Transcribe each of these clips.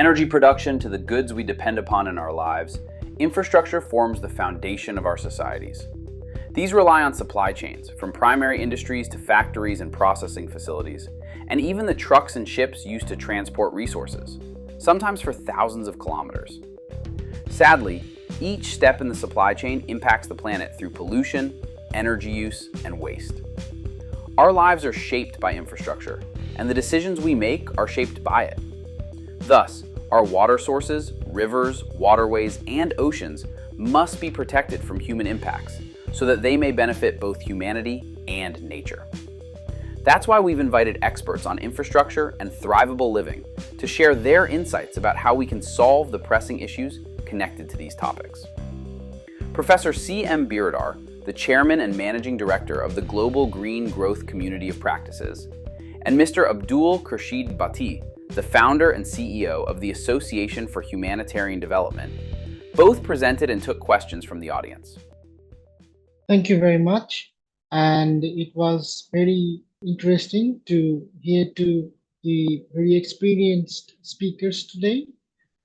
energy production to the goods we depend upon in our lives, infrastructure forms the foundation of our societies. These rely on supply chains, from primary industries to factories and processing facilities, and even the trucks and ships used to transport resources, sometimes for thousands of kilometers. Sadly, each step in the supply chain impacts the planet through pollution, energy use, and waste. Our lives are shaped by infrastructure, and the decisions we make are shaped by it. Thus, our water sources, rivers, waterways, and oceans must be protected from human impacts so that they may benefit both humanity and nature. That's why we've invited experts on infrastructure and thrivable living to share their insights about how we can solve the pressing issues connected to these topics. Professor C.M. Biradar, the Chairman and Managing Director of the Global Green Growth Community of Practices, and Mr. Abdul Khurshid Bhatti, the founder and CEO of the Association for Humanitarian Development, both presented and took questions from the audience. Thank you very much. And it was very interesting to hear to the very experienced speakers today.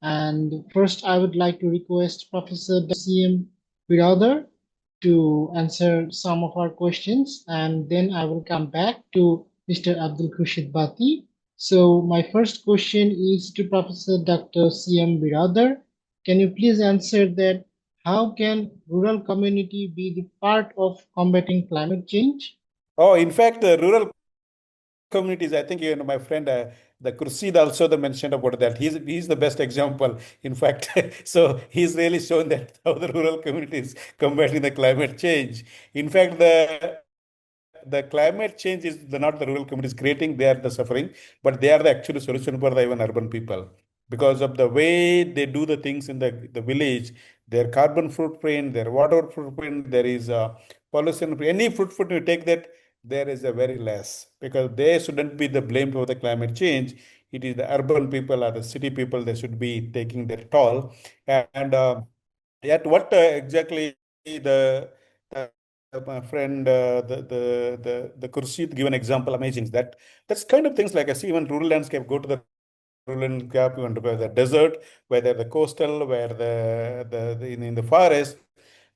And first, I would like to request Professor C.M. Biradar to answer some of our questions, and then I will come back to Mr. Abdul Khurshid Bhatti. So my first question is to Professor Dr. C.M. Biradar. Can you please answer that how can rural community be the part of combating climate change? Oh, in fact, the rural communities, I think, my friend, the Khurshid also mentioned about that. He's the best example, in fact. So he's really shown that how the rural communities combating the climate change. In fact, the climate change is not the rural communities creating, they are the suffering, but they are the actual solution for the even urban people. Because of the way they do the things in the village, their carbon footprint, their water footprint, there is a pollution, any footprint you take that, there is a very less, because they shouldn't be the blame for the climate change. It is the urban people or the city people, they should be taking their toll. And yet what exactly uh, my friend, the Khurshid given example, amazing. That's kind of things like I see even rural landscape, go to the rural gap, you want to the desert, whether the coastal, where in the forest,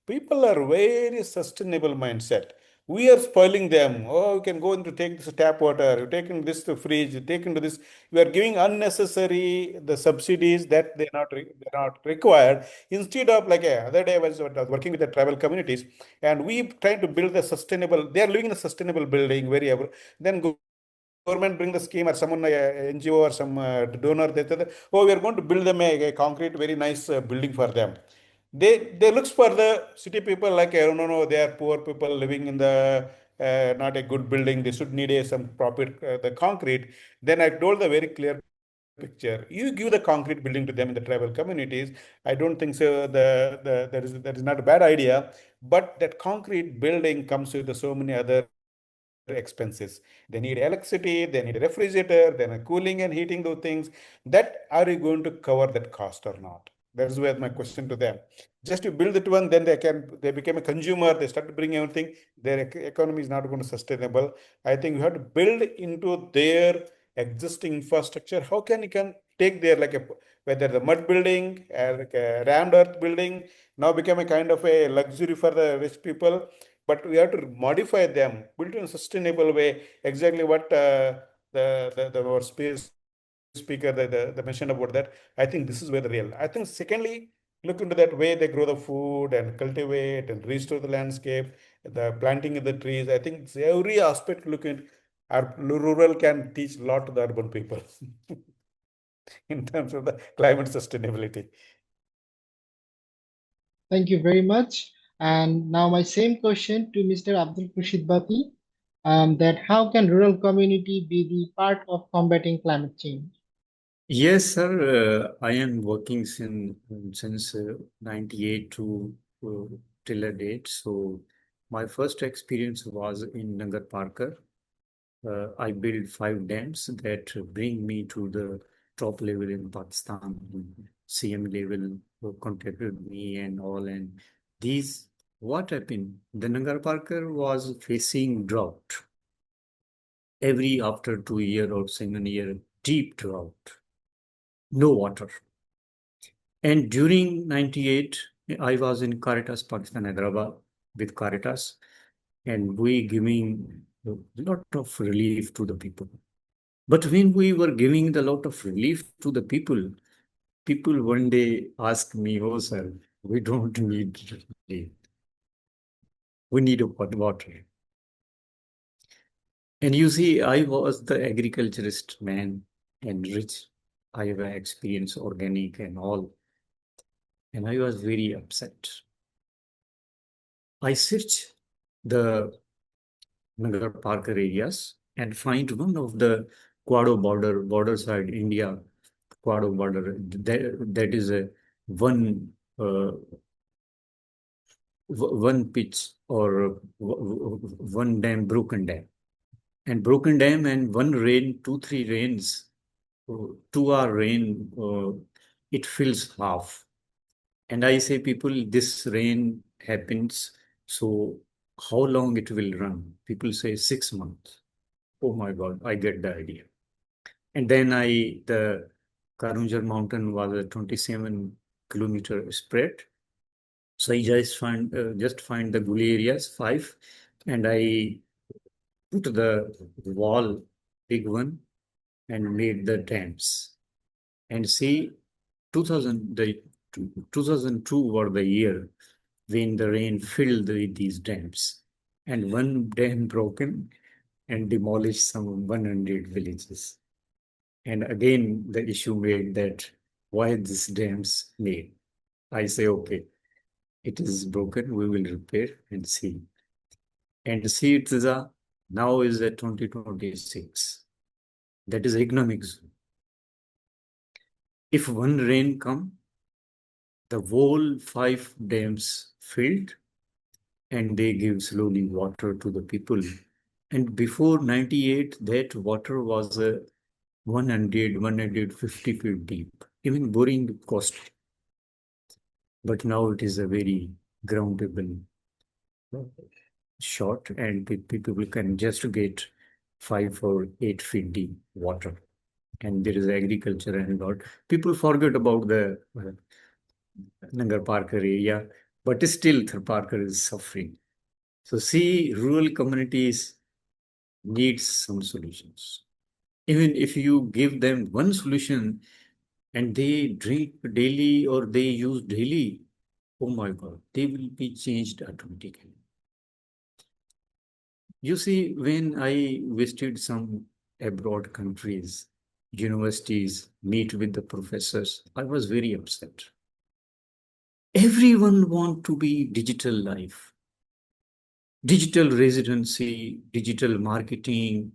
people are very sustainable mindset. We are spoiling them. Oh, you can go into take this tap water, you're taking this to fridge, you take into this. We are giving unnecessary the subsidies that they're not required. Instead of like other day I was working with the tribal communities, and we trying to build a sustainable. They are living in a sustainable building, very then government bring the scheme or someone NGO or some donor, they said, oh, we are going to build them a concrete, very nice building for them. They looks for the city people like I don't know, they are poor people living in the not a good building. They should need some proper the concrete. Then I told the very clear picture. You give the concrete building to them in the tribal communities. I don't think so. That is not a bad idea. But that concrete building comes with so many other expenses. They need electricity, they need a refrigerator, then a cooling and heating those things. That are you going to cover that cost or not? That's where my question to them. Just to build it one, then they become a consumer, they start to bring everything, their economy is not going to sustainable. I think you have to build into their existing infrastructure. How can you can take their like a whether the mud building or like a rammed earth building now become a kind of a luxury for the rich people, but we have to modify them, build in a sustainable way. Exactly what our space speaker the mention about that. I think this is where the real. I think secondly, look into that way they grow the food and cultivate and restore the landscape, the planting of the trees. I think it's every aspect look at our rural can teach a lot to the urban people in terms of the climate sustainability. Thank you very much. And now my same question to Mr. Abdul Khurshid Bhatti, that how can rural community be the part of combating climate change? Yes, sir. I am working since 98 to till a date. So my first experience was in Nagar Parker. I built 5 dams that bring me to the top level in Pakistan. CM level contacted me and all. And these, what happened? The Nagar Parker was facing drought. Every after 2 year or 7 year, deep drought. no water. And during 98, I was in Caritas, Pakistan, Hyderabad with Caritas, and we giving a lot of relief to the people. But when we were giving the lot of relief to the people, people one day asked me, "Oh, sir, we don't need relief. We need water." And you see, I was the agriculturist man and rich. I have experience organic and all. And I was very upset. I searched the Nagar Parker areas and find one of the Quado border side India, Quado border. That is a one one pitch or one dam, broken dam. And broken dam and one rain, 2-3 rains, 2 hour rain, it fills half. And I say, people, this rain happens, so how long it will run? People say 6 months. Oh my God, I get the idea. And then the Karunjar mountain was a 27-kilometer spread. So I just find the gully areas, 5, and I put the wall, big one, and made the dams. And see, 2002 were the year when the rain filled these dams, and one dam broken and demolished some 100 villages. And again, the issue made that why these dams made. I say, okay, it is broken, we will repair and see. And see, it is now is at 2026. That is economic zone. If one rain come, the whole 5 dams filled, and they give slowly water to the people. And before 98, that water was 150 feet deep. Even boring costly. But now it is a very groundable shot, and people can just get 5 or 8 feet deep water. And there is agriculture and lot. People forget about the Nagar Parker area, but still Parker is suffering. So see, rural communities need some solutions. Even if you give them one solution and they drink daily or they use daily, oh my God, they will be changed automatically. You see, when I visited some abroad countries, universities, meet with the professors, I was very upset. Everyone want to be digital life, digital residency, digital marketing.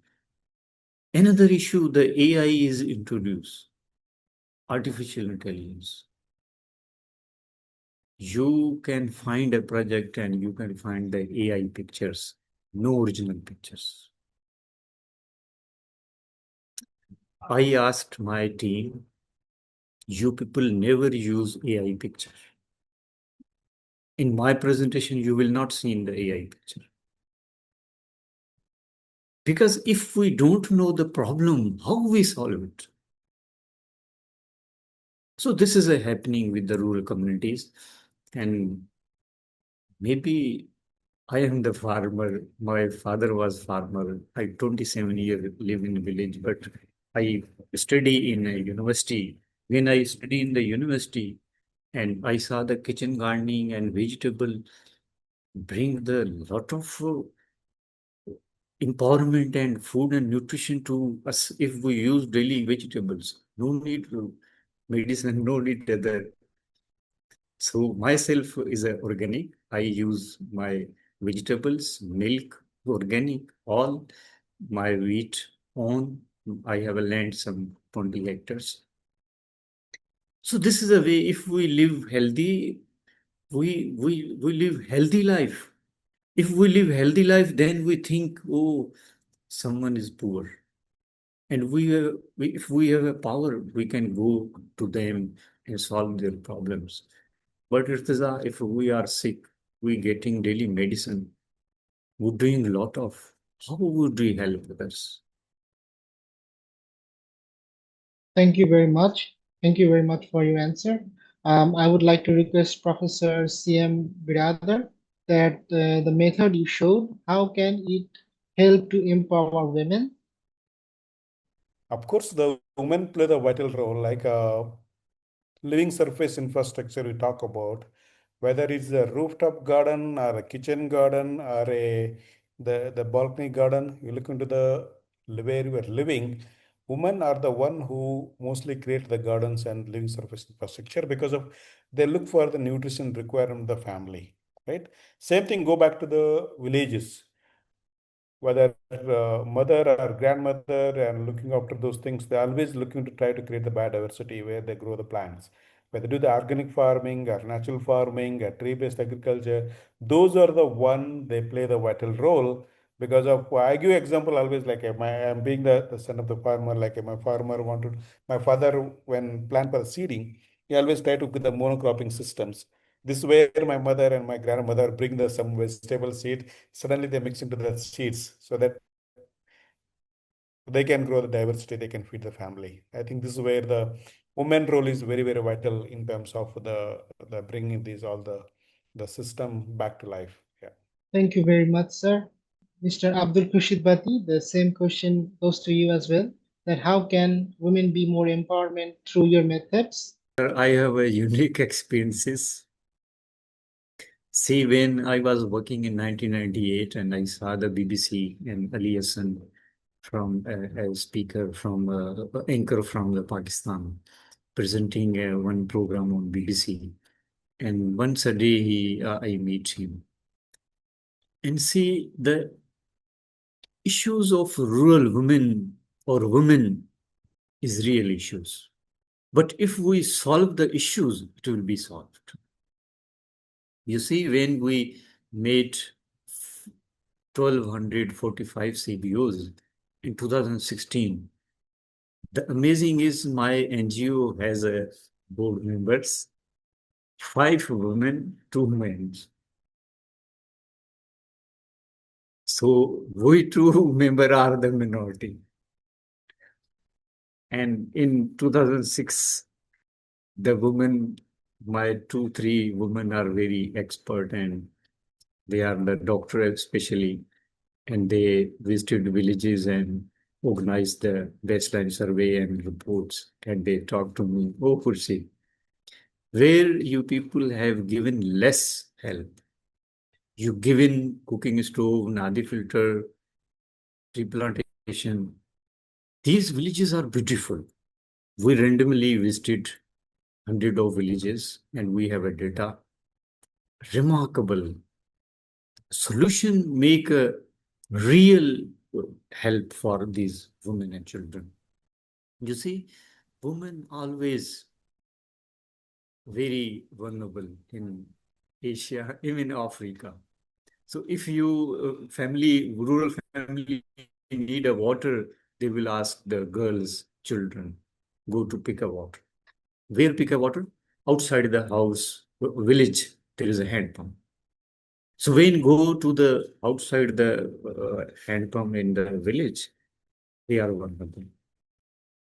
Another issue, the AI is introduced, artificial intelligence. You can find a project and you can find the AI pictures, no original pictures. I asked my team, you people never use AI picture. In my presentation, you will not see in the AI picture. Because if we don't know the problem, how we solve it? So this is happening with the rural communities. And maybe I am the farmer. My father was farmer. I 27 years live in a village, but I study in a university. When I study in the university and I saw the kitchen gardening and vegetable bring the lot of empowerment and food and nutrition to us if we use daily vegetables. No need medicine, no need other. So myself is a organic. I use my vegetables, milk, organic, all my wheat on. I have a land some 20 hectares. So this is a way. If we live healthy, we live healthy life. If we live healthy life, then we think, oh, someone is poor. And if we have a power, we can go to them and solve their problems. But if we are sick, we getting daily medicine, we're doing a lot of, how would we help others? Thank you very much. Thank you very much for your answer. I would like to request Professor CM Biradar that the method you showed, how can it help to empower women? Of course, the women play the vital role, like living surface infrastructure we talk about, whether it's a rooftop garden or a kitchen garden or the balcony garden. You look into the where you are living, women are the one who mostly create the gardens and living surface infrastructure because of they look for the nutrition requirement of the family, right? Same thing go back to the villages, whether mother or grandmother and looking after those things, they're always looking to try to create the biodiversity where they grow the plants. Whether do the organic farming or natural farming or tree-based agriculture, those are the one they play the vital role because of I give example always like I'm being the son of the farmer, like my farmer wanted my father when plant for the seeding, he always try to get the monocropping systems. This is where my mother and my grandmother bring the some vegetable seed, suddenly they mix into the seeds so that they can grow the diversity, they can feed the family. I think this is where the woman role is very, very vital in terms of the bringing these all the system back to life. Yeah. Thank you very much, sir. Mr. Abdul Khurshid Bhatti, the same question goes to you as well. That how can women be more empowerment through your methods? I have a unique experiences. See, when I was working in 1998 and I saw the BBC and Ali Hassan from a speaker from anchor from the Pakistan presenting one program on BBC. And once a day I meet him and see the issues of rural women or women is real issues. But if we solve the issues, it will be solved. You see, when we made 1245 CBOs in 2016, the amazing is my NGO has a board members, 5 women, 2 men. So we 2 member are the minority. And in 2006, the women, my 2, 3 women are very expert and they are the doctor especially, and they visited villages and organized the baseline survey and reports. And they talked to me, oh, Kursi, where you people have given less help. You given cooking stove, nadi filter, tree plantation. These villages are beautiful. We randomly visited 100 of villages and we have a data. Remarkable. Solution make a real help for these women and children. You see, women always very vulnerable in Asia, even Africa. So if you rural family need a water, they will ask the girls, children, go to pick a water. Where pick a water? Outside the house, village, there is a hand pump. So when go to the outside the hand pump in the village, they are vulnerable.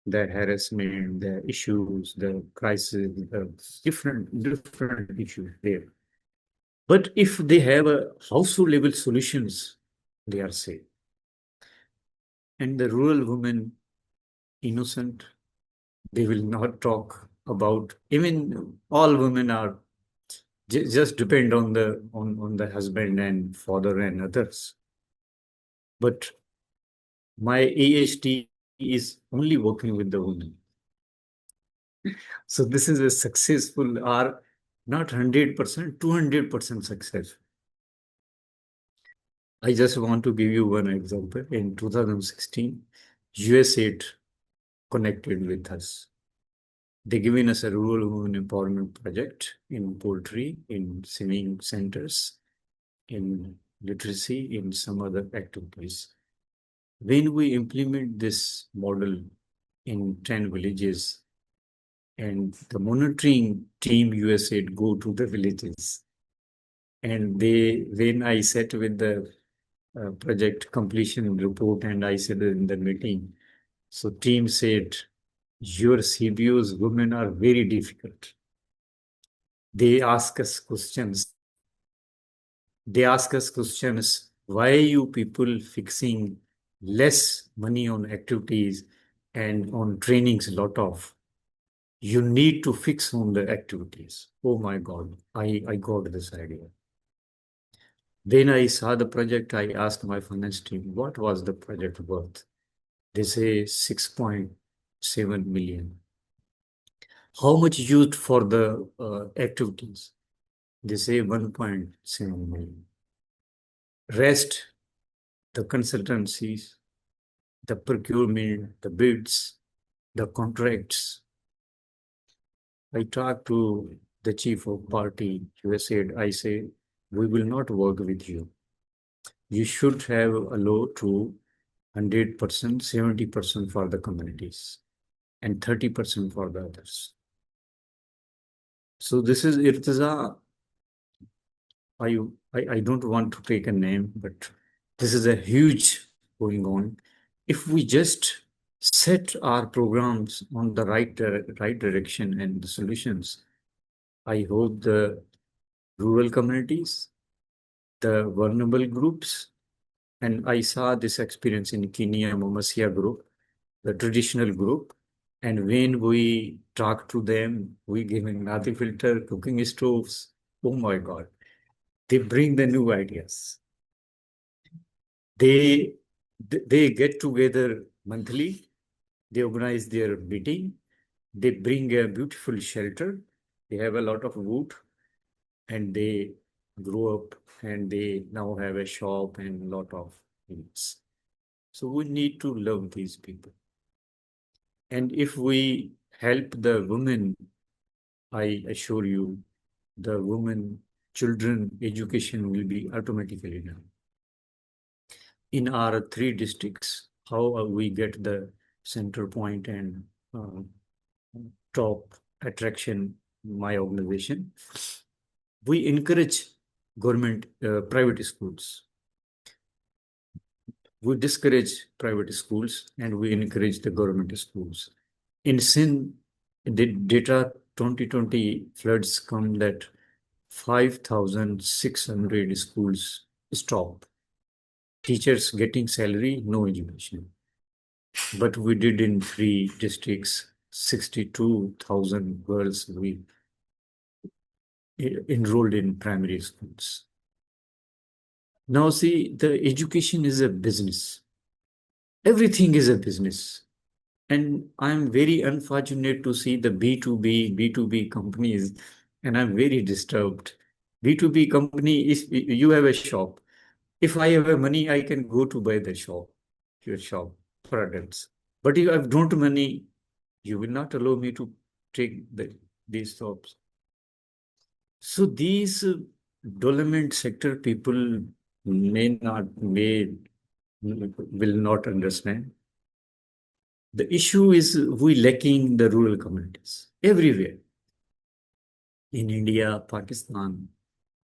The harassment, the issues, the crisis, the different issues there. But if they have a household level solutions, they are safe. And the rural women, innocent, they will not talk about. Even all women are just depend on the husband and father and others. But my AHT is only working with the women. So this is a successful or not 100%, 200% success. I just want to give you one example. In 2016, USAID connected with us. They given us a rural women empowerment project in poultry, in swimming centers, in literacy, in some other activities. When we implement this model in 10 villages, and the monitoring team USAID go to the villages, and when I sat with the project completion report and I said in the meeting, so team said your CBOs, women are very difficult. They ask us questions. Why you people fixing less money on activities and on trainings a lot of? You need to fix on the activities. Oh my God, I got this idea. When I saw the project, I asked my finance team, what was the project worth? They say 6.7 million. How much used for the activities? They say 1.7 million. Rest, the consultancies, the procurement, the bids, the contracts. I talked to the chief of party. I say, we will not work with you. You should have a law to 100%, 70% for the communities and 30% for the others. So this is Irtiza. I don't want to take a name, but this is a huge going on. If we just set our programs on the right direction and the solutions, I hope the rural communities, the vulnerable groups, and I saw this experience in Kenya, Momasia group, the traditional group. And when we talk to them, we give them Nati filter, cooking stoves. Oh my God, they bring the new ideas. They get together monthly. They organize their meeting. They bring a beautiful shelter. They have a lot of wood, and they grow up, and they now have a shop and a lot of things. So we need to love these people. And if we help the women, I assure you, the women, children, education will be automatically done. In our 3 districts, how we get the center point and top attraction, my organization, we encourage government, private schools. We discourage private schools and we encourage the government schools. In Sindh, the data 2020 floods come that 5,600 schools stopped. Teachers getting salary, no education. But we did in 3 districts, 62,000 girls we enrolled in primary schools. Now see, the education is a business. Everything is a business. And I'm very unfortunate to see the B2B companies, and I'm very disturbed. B2B company is, you have a shop. If I have a money, I can go to buy the shop, your shop products. But if I don't money, you will not allow me to take these shops. So these development sector people will not understand. The issue is we lacking the rural communities everywhere. In India, Pakistan,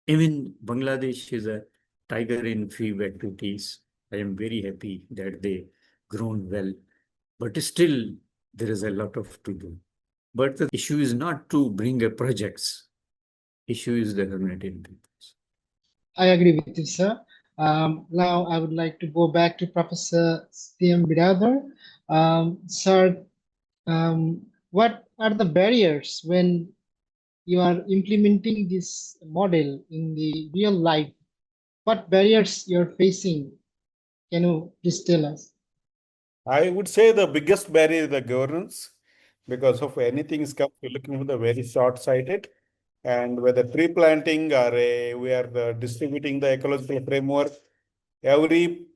even Bangladesh is a tiger in few activities. I am very happy that they grown well, but still there is a lot of to do. But the issue is not to bring a projects. Issue is the humanitarian peoples. I agree with you, sir. Now I would like to go back to Professor CM Biradar. Sir, what are the barriers when you are implementing this model in the real life? What barriers you're facing? Can you please tell us? I would say the biggest barrier is the governance, because of anything is come, we're looking for the very short-sighted. And whether tree planting or we are distributing the ecological framework, every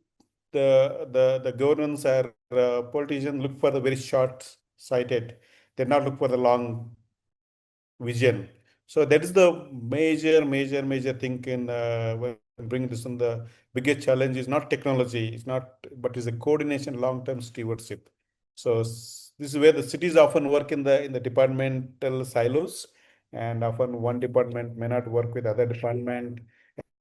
the governance or politicians look for the very short-sighted. They not look for the long vision. So that is the major thing in when bringing this on. The biggest challenge is not technology, it's not, but is a coordination, long-term stewardship. So this is where the cities often work in the departmental silos, and often one department may not work with other department,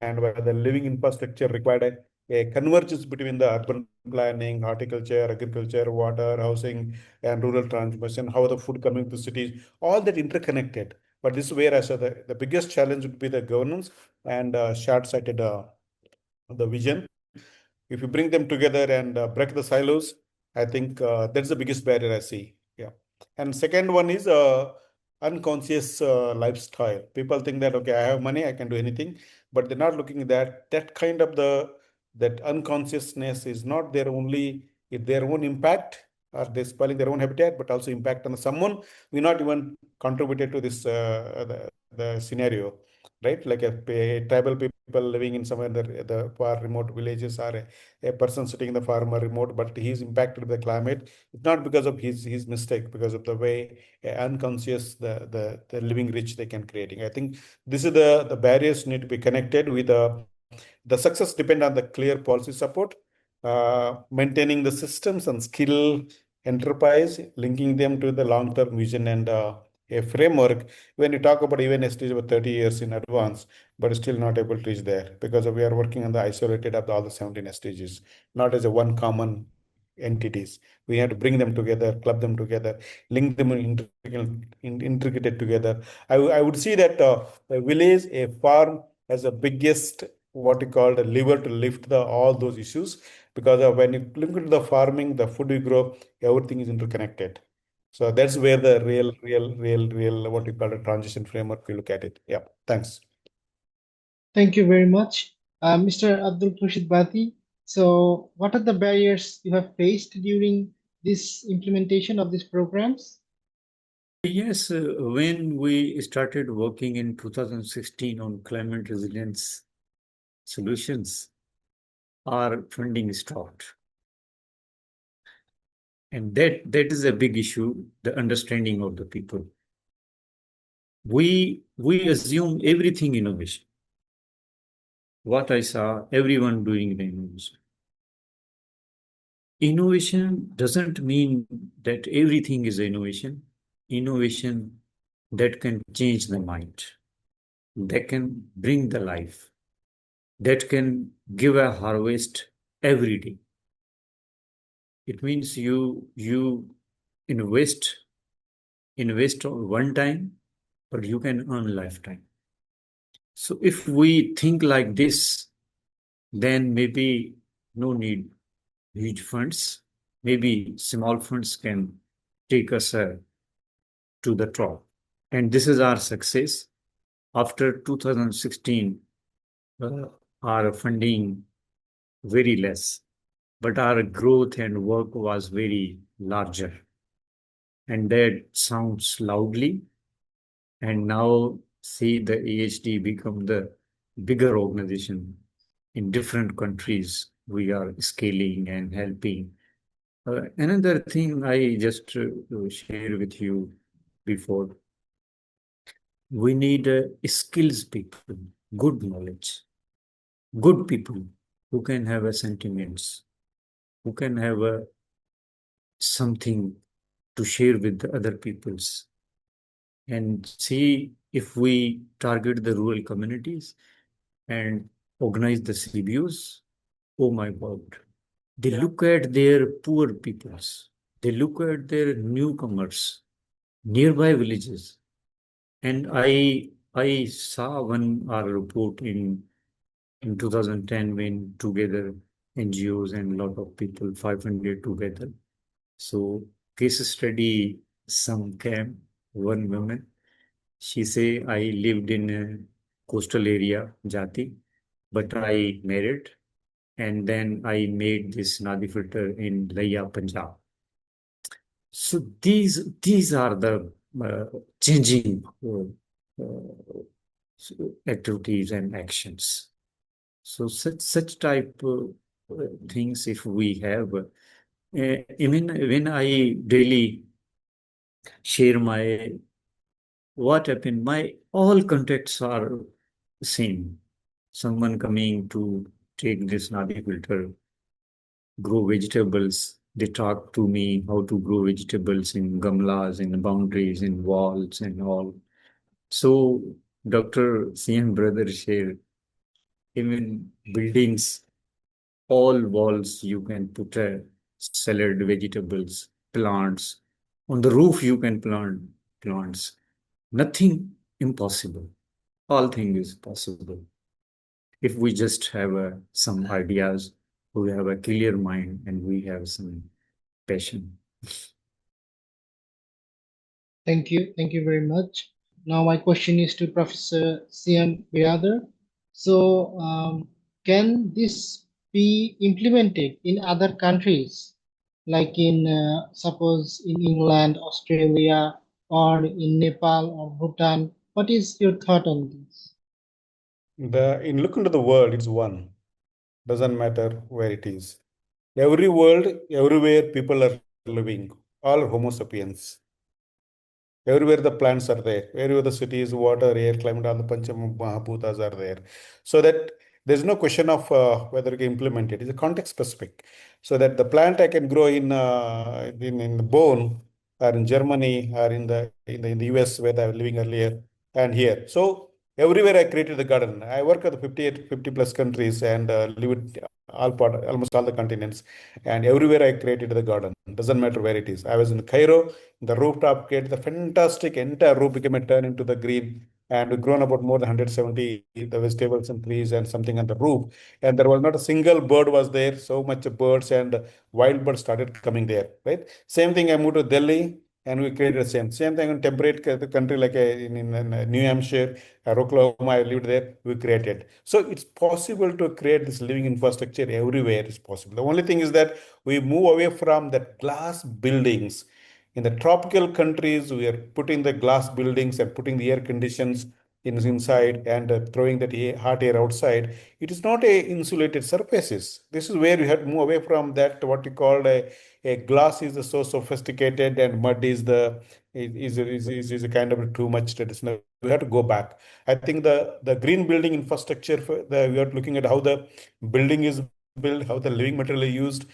and where the living infrastructure required a convergence between the urban planning, horticulture, agriculture, water, housing, and rural transmission, how the food coming to cities, all that interconnected. But this is where I said the biggest challenge would be the governance and short-sighted the vision. If you bring them together and break the silos, I think that's the biggest barrier I see. Yeah. And second one is unconscious lifestyle. People think that, okay, I have money, I can do anything, but they're not looking at that kind of that unconsciousness is not their only their own impact, or they're spoiling their own habitat, but also impact on someone we not even contributed to this the scenario, right? Like a tribal people living in somewhere the far remote villages, or a person sitting in the farmer remote, but he's impacted by the climate. It's not because of his mistake, because of the way unconscious the living rich they can creating. I think this is the barriers need to be connected with the success depend on the clear policy support, maintaining the systems and skill enterprise, linking them to the long-term vision and a framework. When you talk about even SDGs about 30 years in advance, but still not able to reach there because we are working on the isolated of all the 17 SDGs, not as a one common entities. We have to bring them together, club them together, link them intricate together. I would see that a village, a farm has the biggest what you call the lever to lift all those issues, because when you look into the farming, the food we grow, everything is interconnected. So that's where the real what you call a transition framework we look at it. Yeah, thanks. Thank you very much, Mr. Abdul Khurshid Bhatti. So, what are the barriers you have faced during this implementation of these programs? Yes, when we started working in 2016 on climate resilience solutions, our funding stopped. And that is a big issue, the understanding of the people. We assume everything innovation. What I saw, everyone doing the innovation. Innovation doesn't mean that everything is innovation. Innovation that can change the mind, that can bring the life, that can give a harvest every day. It means you invest one time, but you can earn lifetime. So if we think like this, then maybe no need huge funds. Maybe small funds can take us to the top. And this is our success. After 2016, our funding very less, but our growth and work was very larger. And that sounds loudly. And now see the AHD become the bigger organization in different countries. We are scaling and helping. Another thing I just share with you before, we need skills people, good knowledge, good people who can have a sentiments, who can have a something to share with the other peoples, and see if we target the rural communities and organize the CBOs. Oh my God, they look at their poor peoples, they look at their newcomers, nearby villages. And I saw one report in 2010 when together NGOs and a lot of people, 500 together. So case study, some camp, one woman, she say, I lived in a coastal area, Jati, but I married and then I made this Nadi filter in Laya, Punjab. So these are the changing activities and actions. So such type things, if we have, even when I daily share my what happened, my all contacts are same. Someone coming to take this Nadi filter, grow vegetables. They talk to me how to grow vegetables in gamlas, in boundaries, in walls, and all. So Dr. CM brother shared even buildings all walls you can put a salad, vegetables, plants. On the roof you can plant plants. Nothing impossible. All thing is possible. If we just have some ideas, we have a clear mind, and we have some passion. Thank you. Thank you very much. Now my question is to Professor CM Biradar. So, can this be implemented in other countries, like in suppose in England, Australia, or in Nepal or Bhutan? What is your thought on this? In look into the world, it's one. Doesn't matter where it is. Every world, everywhere people are living, all Homo sapiens. Everywhere the plants are there, everywhere the cities, water, air, climate, all the Pancha Mahabhutas are there. So that there's no question of whether you can implement it. It's a context specific. So that the plant I can grow in the bone or in Germany or in the US where I was living earlier and here. So everywhere I created the garden. I work at the 50 plus countries and live with almost all the continents. And everywhere I created the garden. Doesn't matter where it is. I was in Cairo, the rooftop created the fantastic entire roof became a turn into the green and we grown about more than 170 the vegetables and trees and something on the roof. And there was not a single bird was there. So much birds and wild birds started coming there. Right. Same thing. I moved to Delhi and we created the same thing in temperate country like in New Hampshire, Oklahoma. I lived there. We created. So it's possible to create this living infrastructure everywhere. It's possible. The only thing is that we move away from that glass buildings in the tropical countries, we are putting the glass buildings and putting the air conditions inside and throwing that hot air outside. It is not a insulated surfaces. This is where you have to move away from that. What you call a glass is so sophisticated and mud is is a kind of too much traditional. We have to go back. I think the green building infrastructure we are looking at how the building is built, how the living material is used,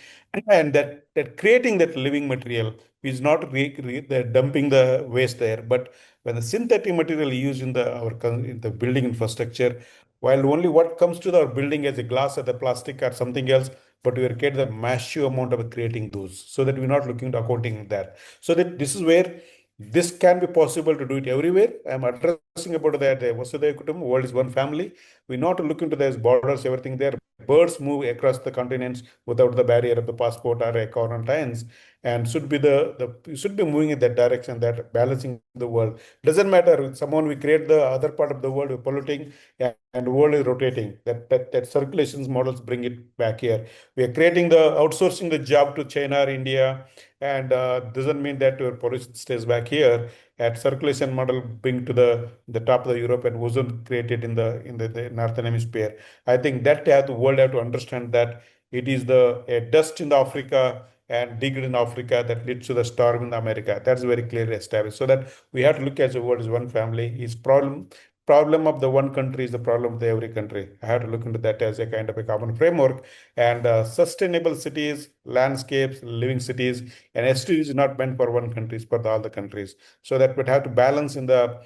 and that creating that living material is not the dumping the waste there, but when the synthetic material used in in the building infrastructure, while only what comes to our building as a glass or the plastic or something else, but we are getting the massive amount of creating those, so that we're not looking at accounting that. So that this is where this can be possible to do it everywhere. I'm addressing about that. Vasudhaiva Kutumbam, world is one family. We not look into those borders, everything there. Birds move across the continents without the barrier of the passport or a quarantines, and should be the should be moving in that direction, that balancing the world. Doesn't matter. Someone we create the other part of the world, we're polluting, and the world is rotating. That circulations models bring it back here. We are creating the outsourcing the job to China or India, and doesn't mean that your pollution stays back here. At circulation model bring to the top of the Europe and ozone created in the northern hemisphere. I think that the world have to understand that it is the a dust in the Africa and degrade in Africa that leads to the storm in America. That's very clearly established. So that we have to look at the world as one family. Is problem of the one country is the problem of the every country. I have to look into that as a kind of a common framework. And sustainable cities, landscapes, living cities, and SDGs is not meant for one country, it's for all the countries. So that we have to balance in the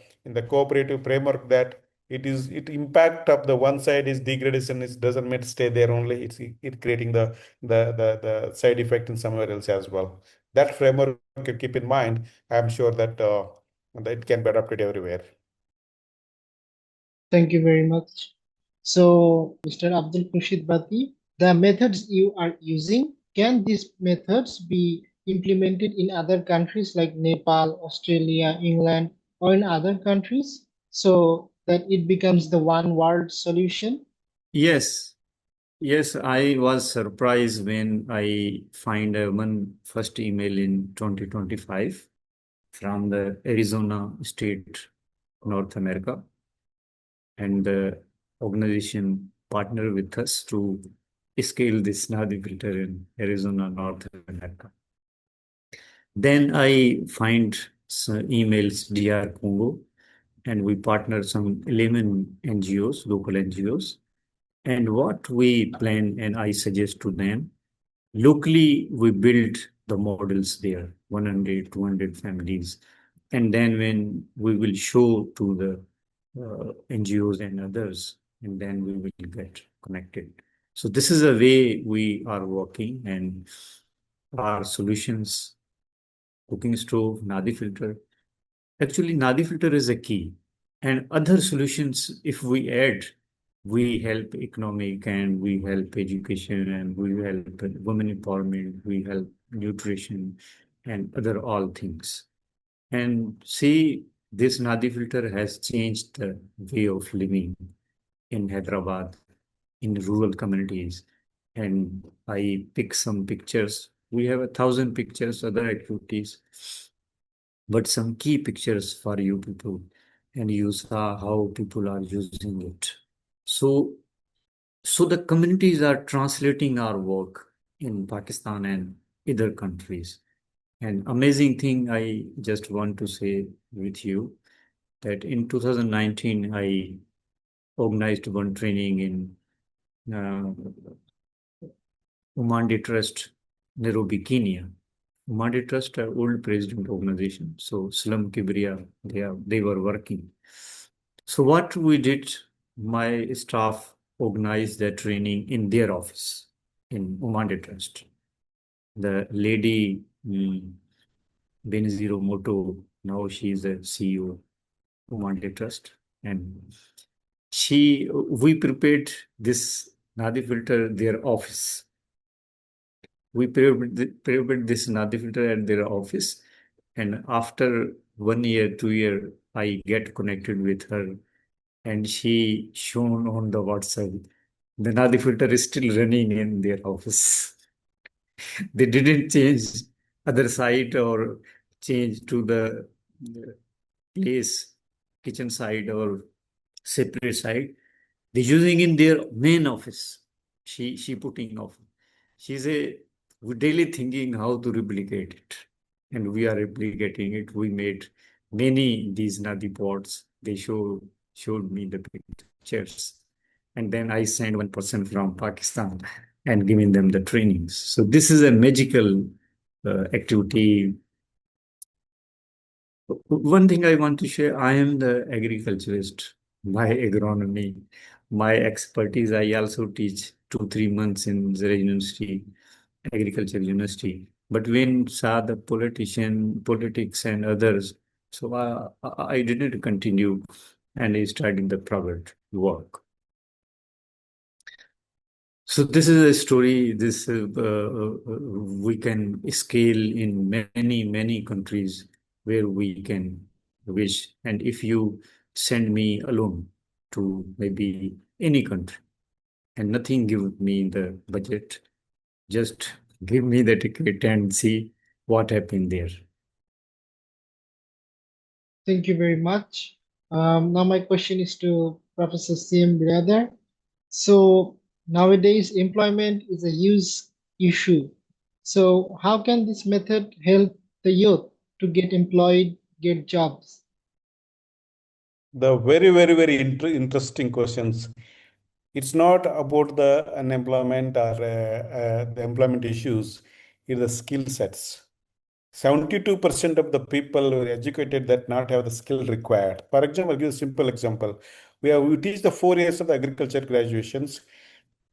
cooperative framework that it impact of the one side is degradation. It doesn't mean stay there only. It creating the side effect in somewhere else as well. That framework you keep in mind. I'm sure that it can be adopted everywhere. Thank you very much. So, Mr. Abdul Khurshid Bhatti, the methods you are using, can these methods be implemented in other countries like Nepal, Australia, England, or in other countries so that it becomes the one world solution? Yes, yes, I was surprised when I find one first email in 2025 from the Arizona state, North America, and the organization partnered with us to scale this Nadi filter in Arizona, North America. Then I find some emails DR Congo, and we partner some 11 NGOs, local NGOs. And what we plan, and I suggest to them, locally we build the models there, 100, 200 families. And then when we will show to the NGOs and others, and then we will get connected. So this is a way we are working, and our solutions, cooking stove, Nadi filter. Actually, Nadi filter is a key. And other solutions, if we add, we help economic and we help education and we help women empowerment, we help nutrition and other all things. And see, this Nadi filter has changed the way of living in Hyderabad, in rural communities. And I pick some pictures. We have 1,000 pictures, other activities, but some key pictures for you people. And you saw how people are using it. So the communities are translating our work in Pakistan and other countries. And amazing thing I just want to say with you that in 2019 I organized one training in Umandi Trust, Nairobi, Kenya. Umandi Trust, old president organization. So Slum Kibriya, they were working. So what we did, my staff organized the training in their office in Umandi Trust. The lady Benaziro Moto, now she is a CEO Umandi Trust, and we prepared this Nadi filter their office. We prepared this Nadi filter at their office, and after 1 year, 2 year, I get connected with her, and she shown on the WhatsApp. The Nadi filter is still running in their office. They didn't change other side or change to the place, kitchen side or separate side. They're using in their main office. She putting off. She's we're daily thinking how to replicate it. And we are replicating it. We made many these nadi pots. They showed me the pictures. And then I sent one person from Pakistan and giving them the trainings. So this is a magical activity. One thing I want to share, I am the agriculturist, my agronomy, my expertise. I also teach 2, 3 months in the university, agriculture university. But when saw the politics and others, so I didn't continue and I started the private work. So this is a story. This we can scale in many countries where we can wish. And if you send me alone to maybe any country and nothing give me the budget, just give me the ticket and see what happened there. Thank you very much. Now my question is to Professor Sim Brother. So nowadays employment is a huge issue. So how can this method help the youth to get employed, get jobs? The very interesting questions. It's not about the unemployment or the employment issues, it's the skill sets. 72% of the people who are educated that not have the skill required. For example, I'll give a simple example. We teach the 4 years of the agriculture graduations.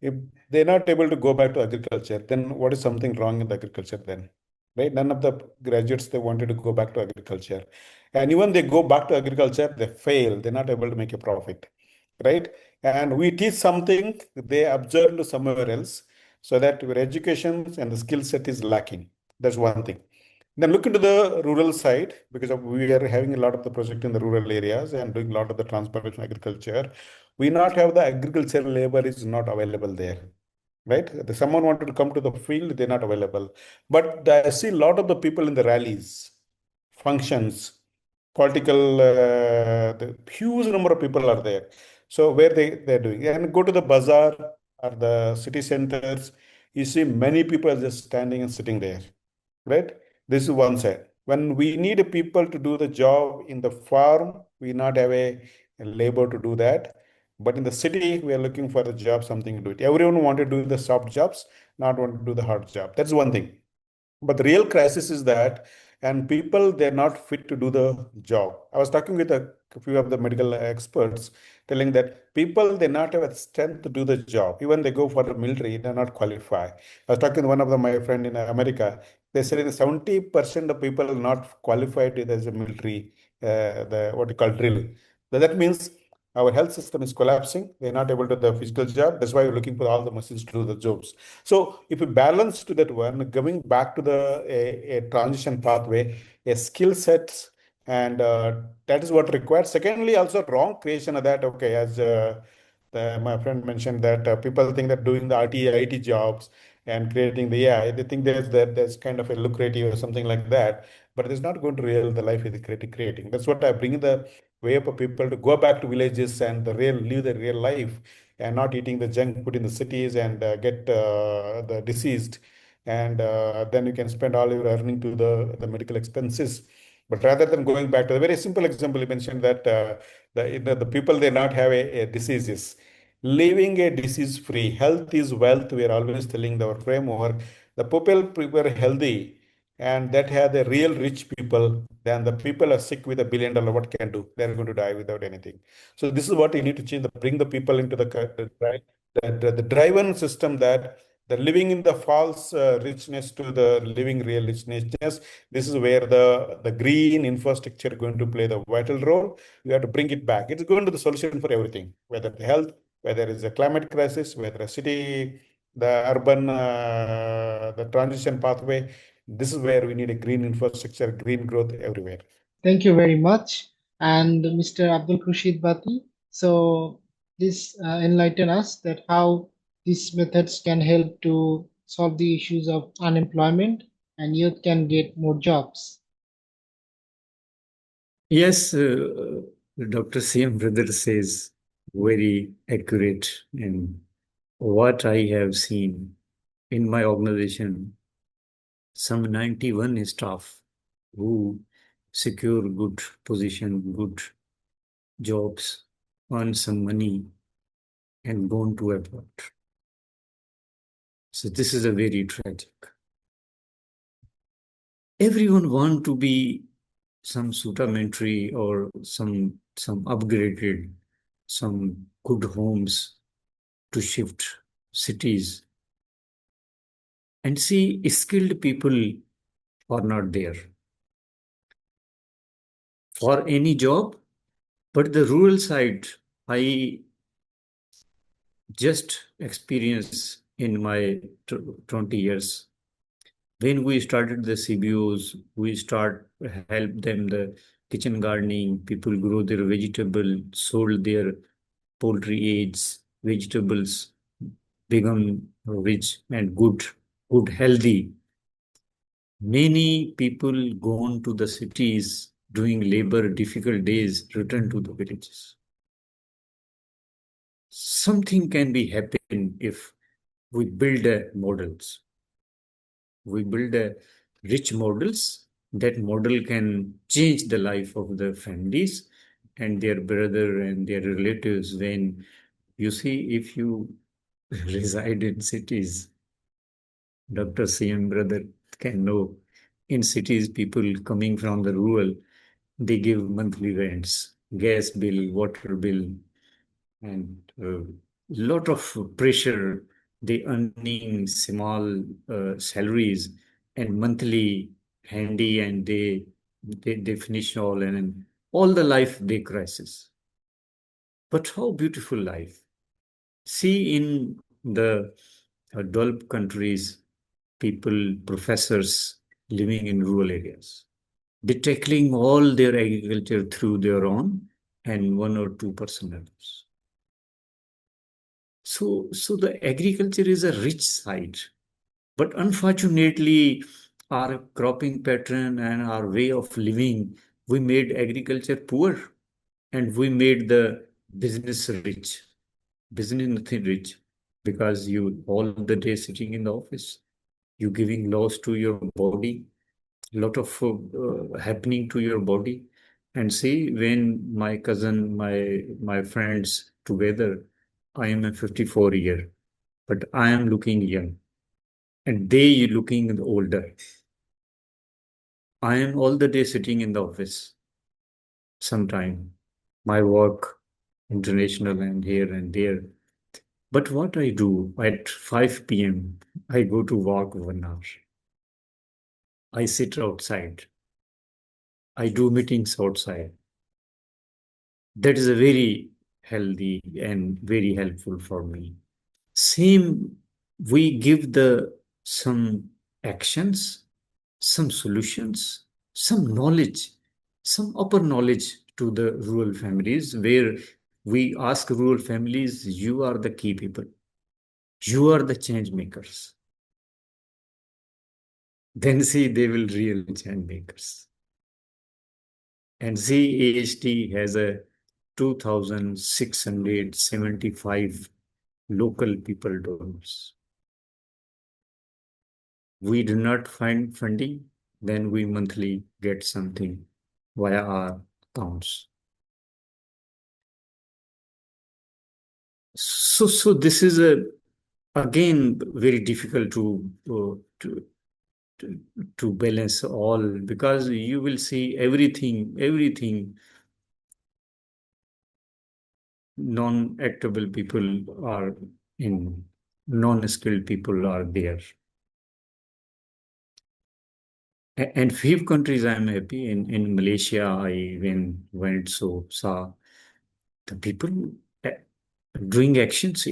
If they're not able to go back to agriculture, then what is something wrong in the agriculture then? Right? None of the graduates they wanted to go back to agriculture. And even they go back to agriculture, they fail. They're not able to make a profit. Right? And we teach something, they observe to somewhere else, so that your education and the skill set is lacking. That's one thing. Then look into the rural side, because we are having a lot of the project in the rural areas and doing a lot of the transportation agriculture. We not have the agricultural labor is not available there, right? If someone wanted to come to the field, they're not available. But I see a lot of the people in the rallies, functions, political, the huge number of people are there. So where they're doing, and go to the bazaar or the city centers, you see many people are just standing and sitting there, right? This is one side. When we need people to do the job in the farm, we not have a labor to do that. But in the city, we are looking for the job, something to do it. Everyone want to do the soft jobs, not want to do the hard job. That's one thing. But the real crisis is that, and people, they're not fit to do the job. I was talking with a few of the medical experts. telling that people, they not have a strength to do the job. Even they go for the military, they're not qualified. I was talking to one of my friend in America. They said that 70% of people are not qualified as a military, the what you call drill. So that means our health system is collapsing. They're not able to do the physical job. That's why we're looking for all the machines to do the jobs. So if we balance to that one, going back to the a transition pathway, a skill sets, and that is what required. Secondly, also wrong creation of that. Okay, as my friend mentioned that people think that doing the IT jobs and creating the AI, they think there's kind of a lucrative or something like that, but it's not going to real the life is creating. That's what I bring the way up of people to go back to villages and live the real life and not eating the junk food in the cities and get the diseased. And then you can spend all your earning to the medical expenses. But rather than going back to the very simple example, you mentioned that the people, they not have a diseases. Living a disease-free, health is wealth. We are always telling our framework. The people are healthy, and that have the real rich people. Then the people are sick with $1 billion. What can do? They're going to die without anything. So this is what you need to change. Bring the people into the driven system that the living in the false richness to the living real richness. This is where the green infrastructure going to play the vital role. We have to bring it back. It's going to the solution for everything, whether the health, whether it's a climate crisis, whether a city, the urban, the transition pathway. This is where we need a green infrastructure, green growth everywhere. Thank you very much. And Mr. Abdul Khurshid Bhatti, so please enlighten us that how these methods can help to solve the issues of unemployment and youth can get more jobs. Yes, Dr. CM Brother says very accurate. And what I have seen in my organization, some 91 staff who secure good position, good jobs, earn some money, and gone to abroad. So this is a very tragic. Everyone want to be some supplementary or some upgraded, some good homes to shift cities. And see, skilled people are not there for any job. But the rural side, I just experienced in my 20 years. When we started the CBOs, we help them the kitchen gardening, people grow their vegetable, sold their poultry eggs, vegetables, become rich and good, healthy. Many people gone to the cities doing labor, difficult days, return to the villages. Something can be happen if we build models. We build rich models. That model can change the life of the families and their brother and their relatives. When you see, if you reside in cities, Dr. CM Brother can know, in cities, people coming from the rural, they give monthly rents, gas bill, water bill, and lot of pressure. They earning small salaries and monthly handy, and they finish all, and all the life they crisis. But how beautiful life! See, in the developed countries, people, professors living in rural areas, they're tackling all their agriculture through their own and 1 or 2% others. So the agriculture is a rich side, but unfortunately, our cropping pattern and our way of living, we made agriculture poor, and we made the business rich. Business nothing rich, because you all the day sitting in the office, you giving loss to your body, lot of happening to your body. And see, when my cousin, my friends together, I am a 54-year, but I am looking young, and they looking older. I am all the day sitting in the office. Sometime my work, international and here and there. But what I do at 5 p.m., I go to walk 1 hour. I sit outside. I do meetings outside. That is a very healthy and very helpful for me. Same, we give the some actions, some solutions, some knowledge, some upper knowledge to the rural families, where we ask rural families, you are the key people. You are the change makers. Then see, they will real change makers. And see, AHT has a 2,675 local people donors. We do not find funding, then we monthly get something via our accounts. So this is again very difficult to balance all, because you will see everything non-actable people are in, non-skilled people are there. And few countries I'm happy. In Malaysia, I went, so saw the people doing actions,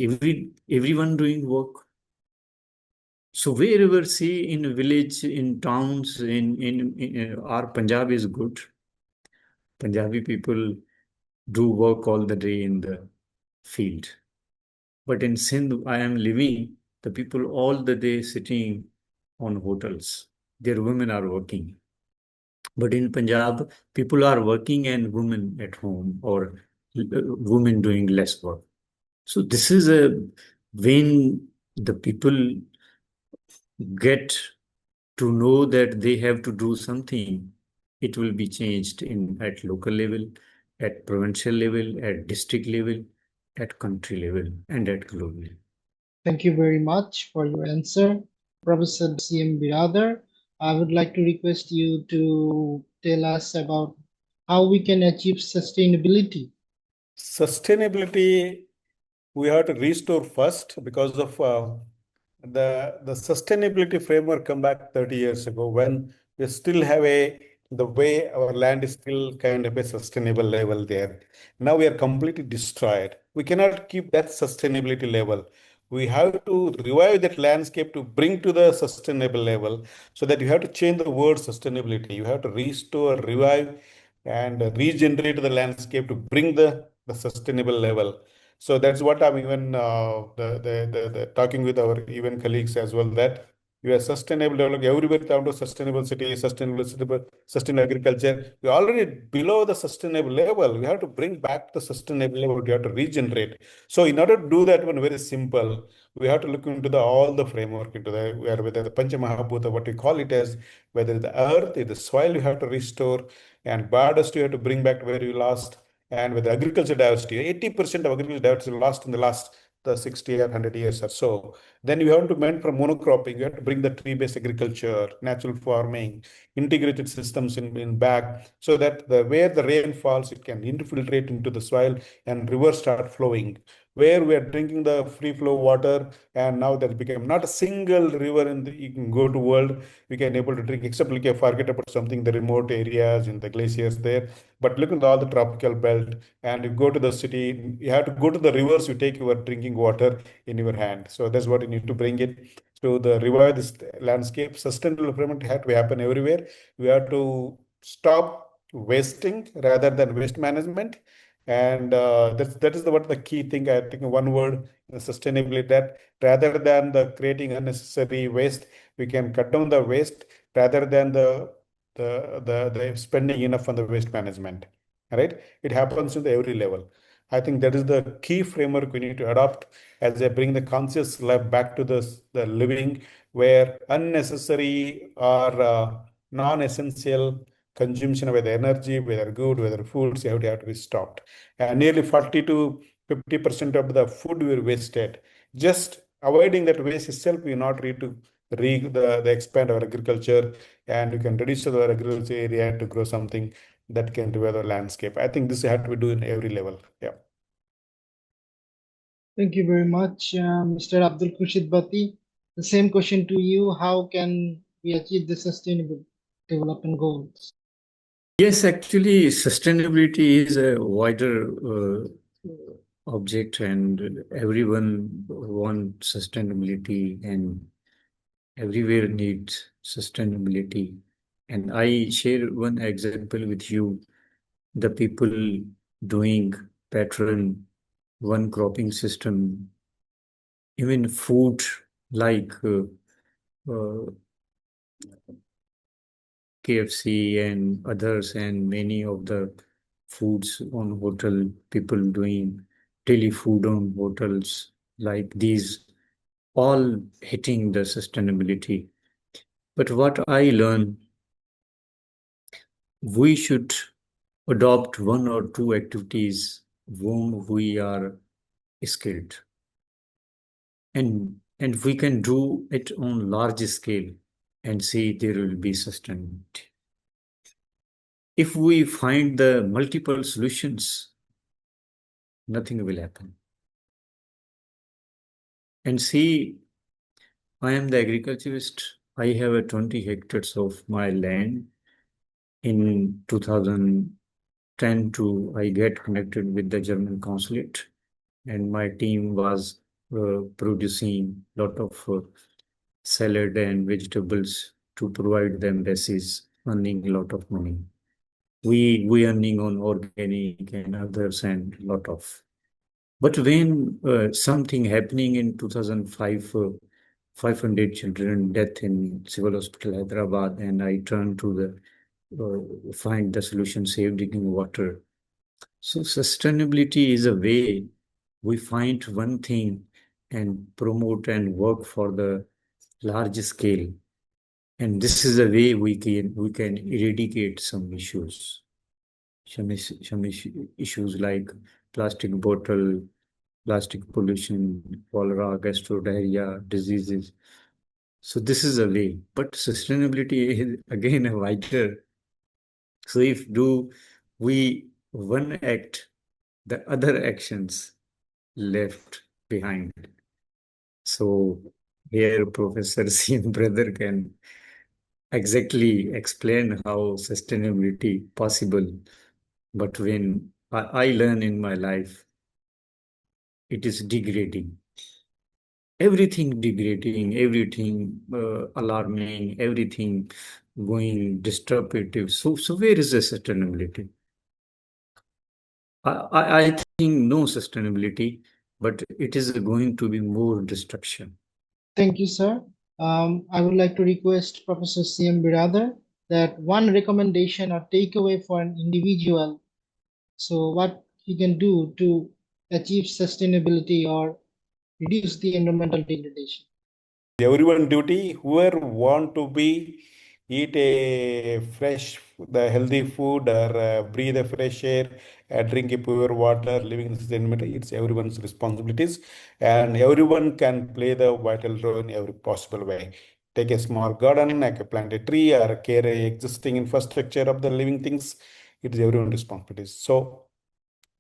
everyone doing work. So wherever, see, in a village, in towns, in our Punjab is good. Punjabi people do work all the day in the field. But in Sindh, I am living, the people all the day sitting on hotels. Their women are working. But in Punjab, people are working and women at home, or women doing less work. So this is when the people get to know that they have to do something, it will be changed at local level, at provincial level, at district level, at country level, and at global level. Thank you very much for your answer, Professor CM Biradar. I would like to request you to tell us about how we can achieve sustainability. Sustainability, we have to restore first, because of the sustainability framework come back 30 years ago, when we still have the way our land is still kind of a sustainable level there. Now we are completely destroyed. We cannot keep that sustainability level. We have to revive that landscape to bring to the sustainable level, so that you have to change the word sustainability. You have to restore, revive, and regenerate the landscape to bring the sustainable level. So that's what I'm even the talking with our even colleagues as well, that you are sustainable development everywhere down to sustainable city, sustainable agriculture. We're already below the sustainable level. We have to bring back the sustainable level. We have to regenerate. So in order to do that, one very simple, we have to look into all the framework, into whether the Pancha Mahabhuta, what we call it as, whether the earth, the soil you have to restore, and biodiversity you have to bring back where you lost, and with agriculture diversity, 80% of agriculture diversity lost in the last the 60 or 100 years or so. Then you have to mend from monocropping. You have to bring the tree-based agriculture, natural farming, integrated systems in back, so that where the rain falls, it can infiltrate into the soil and rivers start flowing. Where we are drinking the free flow water, and now that became not a single river you can go to world, we can able to drink, except like you forget about something, the remote areas in the glaciers there. But look at all the tropical belt, and you go to the city, you have to go to the rivers, you take your drinking water in your hand. So that's what you need to bring it. So the revive this landscape, sustainable development had to happen everywhere. We have to stop wasting rather than waste management. And that is what the key thing, I think, one word, sustainability, that rather than the creating unnecessary waste, we can cut down the waste rather than the spending enough on the waste management. Right? It happens in the every level. I think that is the key framework we need to adopt as they bring the conscious life back to the living, where unnecessary or non-essential consumption of whether energy, whether good, whether foods, have to be stopped. And nearly 40 to 50% of the food we wasted. Just avoiding that waste itself, we not need to the expand our agriculture, and you can reduce our agriculture area to grow something that can revive the landscape. I think this has to be done in every level. Yeah. Thank you very much, Mr. Abdul Khurshid Bhatti. The same question to you. How can we achieve the sustainable development goals? Yes, actually, sustainability is a wider object, and everyone wants sustainability, and everywhere needs sustainability. And I share one example with you. The people doing pattern one cropping system, even food like uh, KFC and others, and many of the foods on hotel, people doing daily food on hotels like these, all hitting the sustainability. But what I learned, we should adopt one or two activities whom we are skilled, and we can do it on large scale and see there will be sustainability. If we find the multiple solutions, nothing will happen. And see, I am the agriculturist. I have a 20 hectares of my land. In 2010 to I get connected with the German consulate, and my team was producing lot of salad and vegetables to provide the embassies, earning a lot of money. We earning on organic and others and lot of. But when something happening in 2005, 500 children death in civil hospital Hyderabad, and I turned to the find the solution, safe drinking water. So sustainability is a way we find one thing and promote and work for the large scale. And this is a way we can eradicate some issues. Some issues like plastic bottle, plastic pollution, cholera, gastro diarrhea, diseases. So this is a way. But sustainability is again a wider. So if do we one act, the other actions left behind. So here Professor CM Brother can exactly explain how sustainability possible. But when I learn in my life, it is degrading. Everything degrading, everything alarming, everything going destructive. So where is the sustainability? I think no sustainability, but it is going to be more destruction. Thank you, sir. I would like to request Professor CM Biradar that one recommendation or takeaway for an individual. So, what he can do to achieve sustainability or reduce the environmental degradation. Everyone duty, whoever want to be eat a fresh, the healthy food, or breathe a fresh air, drink a pure water, living in sustainability, it's everyone's responsibilities, and everyone can play the vital role in every possible way. Take a small garden, like a plant a tree, or care a existing infrastructure of the living things. It is everyone's responsibilities. So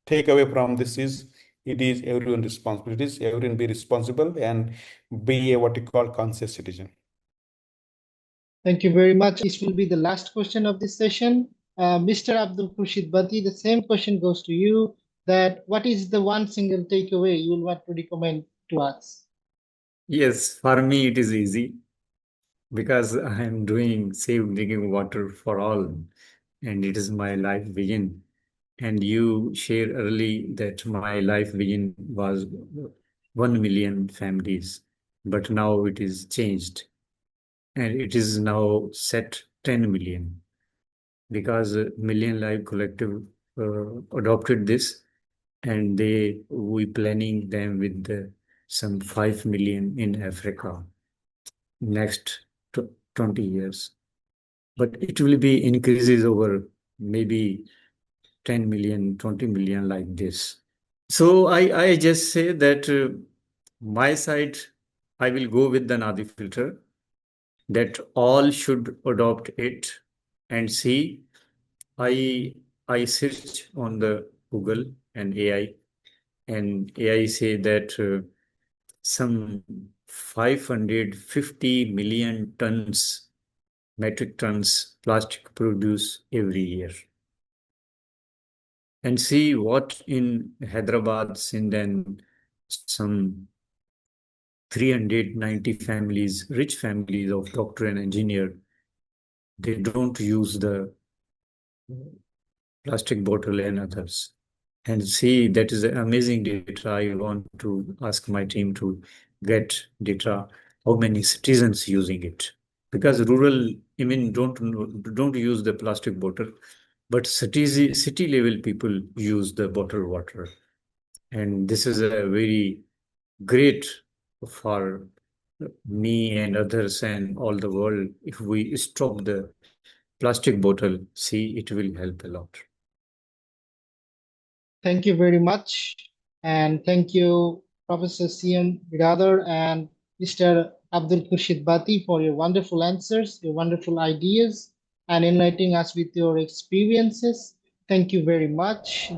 take away from this is it is everyone's responsibilities. Everyone be responsible and be a what you call conscious citizen. Thank you very much. This will be the last question of this session. Mr. Abdul Khurshid Bhatti, the same question goes to you. That what is the one single takeaway you will want to recommend to us? Yes, for me it is easy because I am doing safe drinking water for all, and it is my life vision. And you shared early that my life vision was 1 million families, but now it is changed, and it is now set 10 million because Million Life Collective adopted this, and we planning them with some 5 million in Africa next 20 years. But it will be increases over maybe 10 million, 20 million like this. So I just say that my side, I will go with the Nadi filter, that all should adopt it and see. I search on the Google and AI, and AI say that some 550 million metric tons plastic produce every year. And see what in Hyderabad, Sindh, and some 390 families, rich families of doctor and engineer, they don't use the plastic bottle and others. And see, that is amazing data. I want to ask my team to get data, how many citizens using it. Because rural, I mean, don't use the plastic bottle, but city level people use the bottled water. And this is a very great for me and others and all the world. If we stop the plastic bottle, see, it will help a lot. Thank you very much. And thank you, Professor CM Biradar and Mr. Abdul Khurshid Bhatti, for your wonderful answers, your wonderful ideas, and enlightening us with your experiences. Thank you very much.